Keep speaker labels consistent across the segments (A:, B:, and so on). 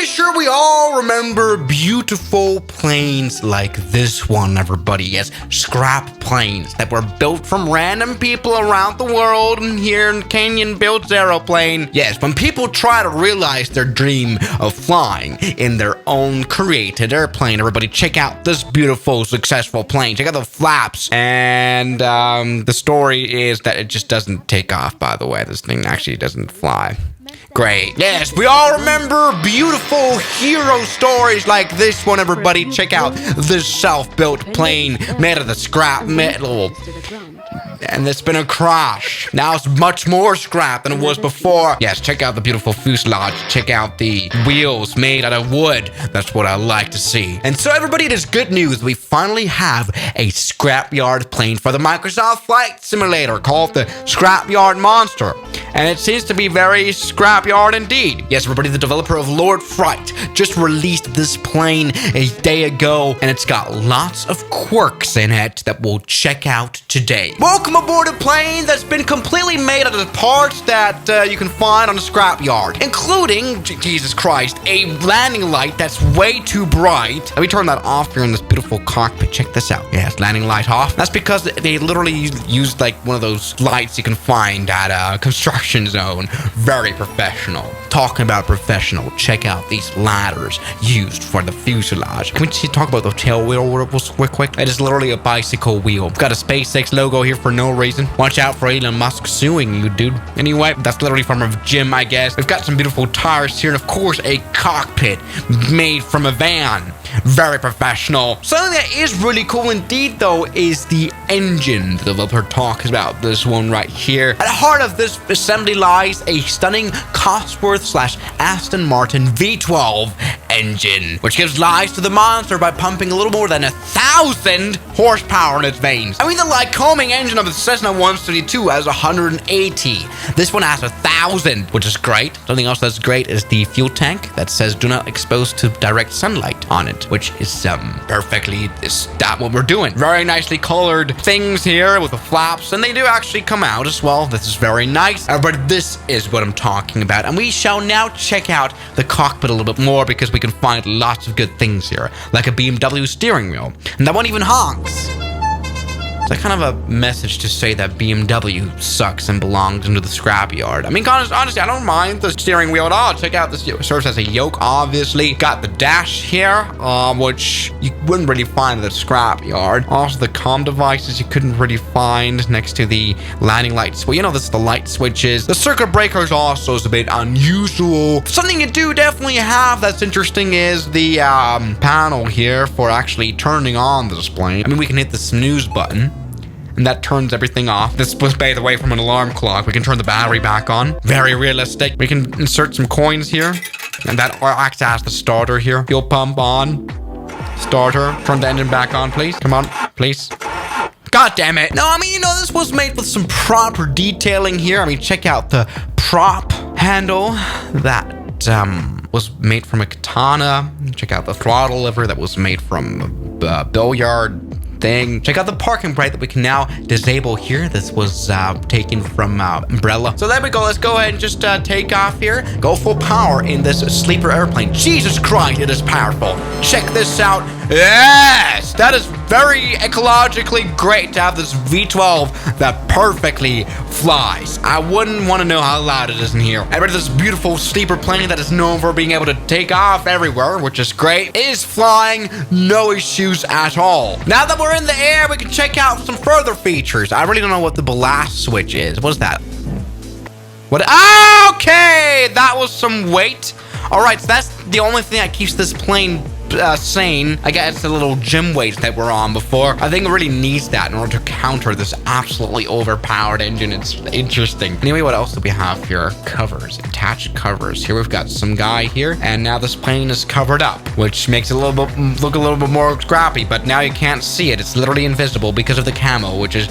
A: pretty sure we all remember beautiful planes like this one, everybody. Yes, scrap planes that were built from random people around the world. And here in Canyon builds aeroplane. Yes, when people try to realize their dream of flying in their own created airplane, everybody check out this beautiful, successful plane. Check out the flaps. And the story is that it just doesn't take off, by the way. This thing actually doesn't fly. Great. Yes, we all remember beautiful hero stories like this one, everybody. Check out this self-built plane made of the scrap metal. And it's been a crash. Now it's much more scrap than it was before. Yes, check out the beautiful fuselage. Check out the wheels made out of wood. That's what I like to see. And so everybody, it is good news. We finally have a Scrapyard plane for the Microsoft Flight Simulator called the Scrapyard Monster. And it seems to be very Scrapyard indeed. Yes, everybody, the developer of Lord Fright just released this plane a day ago, and it's got lots of quirks in it that we'll check out today. Welcome aboard a plane that's been completely made out of the parts that you can find on the Scrapyard, including, Jesus Christ, a landing light that's way too bright. Let me turn that off here in this beautiful cockpit. Check this out. Yes, landing light off. That's because they literally used like one of those lights you can find at a construction zone. Very professional. Talking about professional, check out these ladders used for the fuselage. Can we just talk about the tail wheel real quick? It is literally a bicycle wheel. We've got a SpaceX logo here for no reason. Watch out for Elon Musk suing you, dude. Anyway, that's literally from a gym, I guess. We've got some beautiful tires here, and of course, a cockpit made from a van. Very professional. Something that is really cool indeed, though, is the engine. The developer talks about this one right here. At the heart of this assembly lies a stunning Cosworth/Aston Martin V12 engine, which gives life to the monster by pumping a little more than 1,000 horsepower in its veins. I mean, the Lycoming engine of the Cessna 132 has 180. This one has 1,000, which is great. Something else that's great is the fuel tank that says "Do not expose to direct sunlight" on it, which is perfectly that what we're doing. Very nicely colored things here with the flaps, and they do actually come out as well. This is very nice. But this is what I'm talking about, and we shall now check out the cockpit a little bit more because we can find lots of good things here, like a BMW steering wheel, and that one even honks. It's like kind of a message to say that BMW sucks and belongs into the scrapyard. I mean, honestly, I don't mind the steering wheel at all. Check out this. It serves as a yoke, obviously. Got the dash here, which you wouldn't really find at the scrapyard. Also, the comm devices you couldn't really find next to the landing lights. Well, you know, this is the light switches. The circuit breakers also is a bit unusual. Something you do definitely have that's interesting is the panel here for actually turning on the display. I mean, we can hit the snooze button, and that turns everything off. This was, by the way, from an alarm clock. We can turn the battery back on. Very realistic. We can insert some coins here, and that acts as the starter here. Fuel pump on. Starter. Turn the engine back on, please. Come on, please. God damn it. No, I mean, you know, this was made with some proper detailing here. I mean, check out the prop handle that was made from a katana. Check out the throttle lever that was made from a billiard thing. Check out the parking brake that we can now disable here. This was taken from Umbrella. So there we go. Let's go ahead and just take off here. Go full power in this sleeper airplane. Jesus Christ, it is powerful. Check this out. Yes! That is very ecologically great to have this V12 that perfectly flies. I wouldn't want to know how loud it is in here. And this beautiful sleeper plane that is known for being able to take off everywhere, which is great. It is flying, no issues at all. Now that we're in the air, we can check out some further features. I really don't know what the blast switch is. What is that? What? Okay, that was some weight. All right, so that's the only thing that keeps this plane sane. I guess the little gym weights that were on before. I think it really needs that in order to counter this absolutely overpowered engine. It's interesting. Anyway, what else do we have here? Covers, attached covers. Here we've got some guy here, and now this plane is covered up, which makes it a little bit look a little bit more scrappy, but now you can't see it. It's literally invisible because of the camo, which is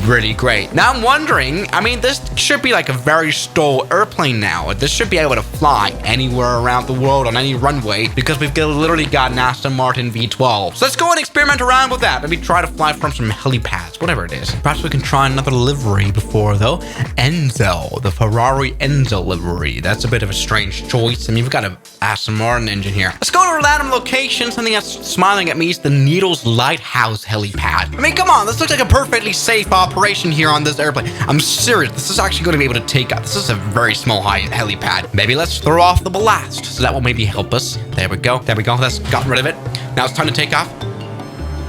A: really great. Now I'm wondering, I mean, this should be like a very STOL airplane now. This should be able to fly anywhere around the world on any runway because we've literally got got an Aston Martin V12. So let's go and experiment around with that. Maybe try to fly from some helipads, whatever it is. Perhaps we can try another livery before, though. Enzo, the Ferrari Enzo livery. That's a bit of a strange choice. I mean, we've got an Aston Martin engine here. Let's go to a random location. Something that's smiling at me is the Needles Lighthouse helipad. I mean, come on. This looks like a perfectly safe operation here on this airplane. I'm serious. This is actually going to be able to take out. This is a very small high helipad. Maybe let's throw off the ballast. So that will maybe help us. There we go. There we go. That's gotten rid of it. Now it's time to take off.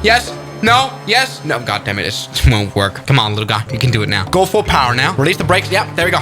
A: Yes. No. Yes. No. God damn it. It won't work. Come on, little guy. You can do it now. Go full power now. Release the brakes. Yep. There we go.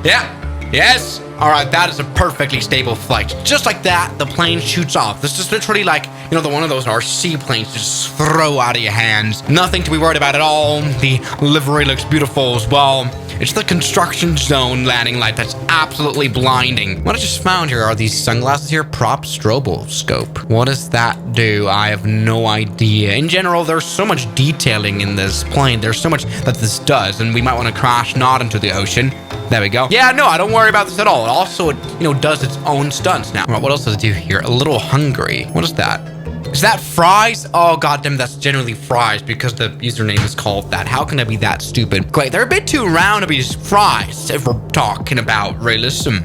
A: Yeah. Yes. All right. That is a perfectly stable flight. Just like that, the plane shoots off. This is literally like, you know, the one of those RC planes just throw out of your hands. Nothing to be worried about at all. The livery looks beautiful as well. It's the construction zone landing light that's absolutely blinding. What I just found here are these sunglasses here. Prop stroboscope. What does that do? I have no idea. In general, there's so much detailing in this plane. There's so much that this does, and we might want to crash not into the ocean. There we go. Yeah, no, I don't worry about this at all. Also, it, you know, does its own stunts now. What else does it do here? A little hungry. What is that? Is that fries? Oh, goddamn, that's generally fries because the username is called that. How can I be that stupid? Great, they're a bit too round to be fries if we're talking about realism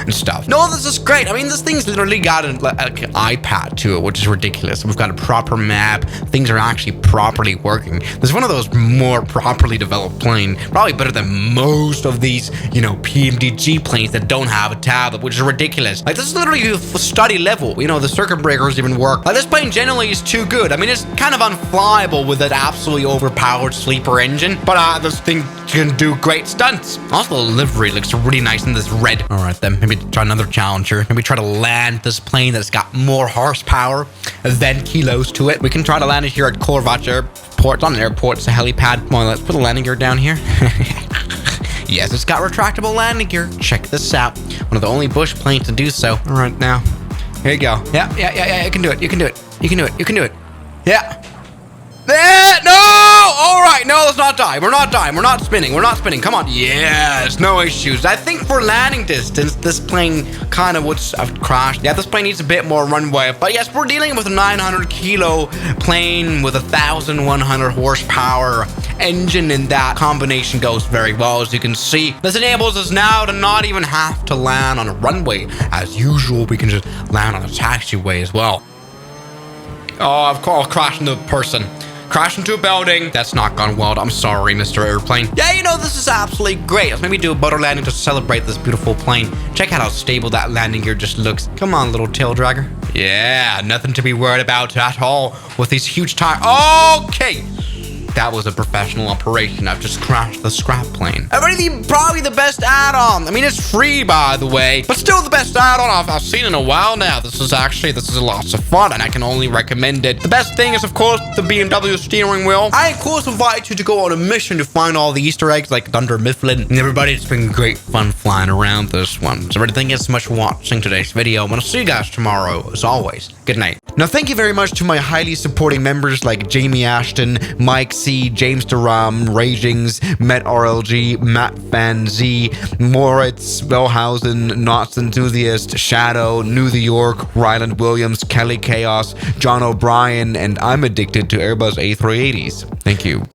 A: and stuff. No, this is great. I mean, this thing's literally got an iPad to it, which is ridiculous. We've got a proper map. Things are actually properly working. This is one of those more properly developed plane, probably better than most of these, you know, PMDG planes that don't have a tablet, which is ridiculous. Like, this is literally a study level. You know, the circuit breakers even work. Like, this plane generally is too good. I mean, it's kind of unflyable with that absolutely overpowered sleeper engine, but this thing can do great stunts. Also, the livery looks really nice in this red. All right, then. Maybe try another challenger. Maybe try to land this plane that's got more horsepower than kilos to it. We can try to land it here at Korvac Airport. It's not an airport, it's a helipad. Come on, let's put a landing gear down here. Yes, it's got retractable landing gear. Check this out. One of the only Bush planes to do so. All right, now. Here you go. Yeah. You can do it. You can do it. You can do it. You can do it. Yeah. No! All right, no, let's not die. We're not dying. We're not spinning. We're not spinning. Come on. Yes, no issues. I think for landing distance, this plane kind of would have crashed. Yeah, this plane needs a bit more runway. But yes, we're dealing with a 900 kilo plane with a 1,100 horsepower engine, and that combination goes very well, as you can see. This enables us now to not even have to land on a runway. As usual, we can just land on a taxiway as well. Oh, I've crashed into a person. Crash into a building. That's not gone well. I'm sorry, Mr. Airplane. Yeah, you know, this is absolutely great. Let's maybe do a butter landing to celebrate this beautiful plane. Check out how stable that landing gear just looks. Come on, little tail dragger. Yeah, nothing to be worried about at all with these huge tires. Okay. That was a professional operation. I've just crashed the scrap plane. Probably the best add-on. I mean, it's free, by the way, but still the best add-on I've seen in a while now. This is lots of fun, and I can only recommend it. The best thing is, of course, the BMW steering wheel. I, of course, invite you to go on a mission to find all the Easter eggs, like Thunder Mifflin. And everybody, it's been great fun flying around this one. So everything is so much for watching today's video. I'm gonna see you guys tomorrow, as always. Good night. Now, thank you very much to my highly supporting members like Jamie Ashton, Mike C, James Duram, Ragings, Met RLG, Matt Fan Z, Moritz, Bellhausen, Knots Enthusiast, Shadow, New York, Ryland Williams, Kelly Chaos, John O'Brien, and I'm addicted to Airbus A380s. Thank you.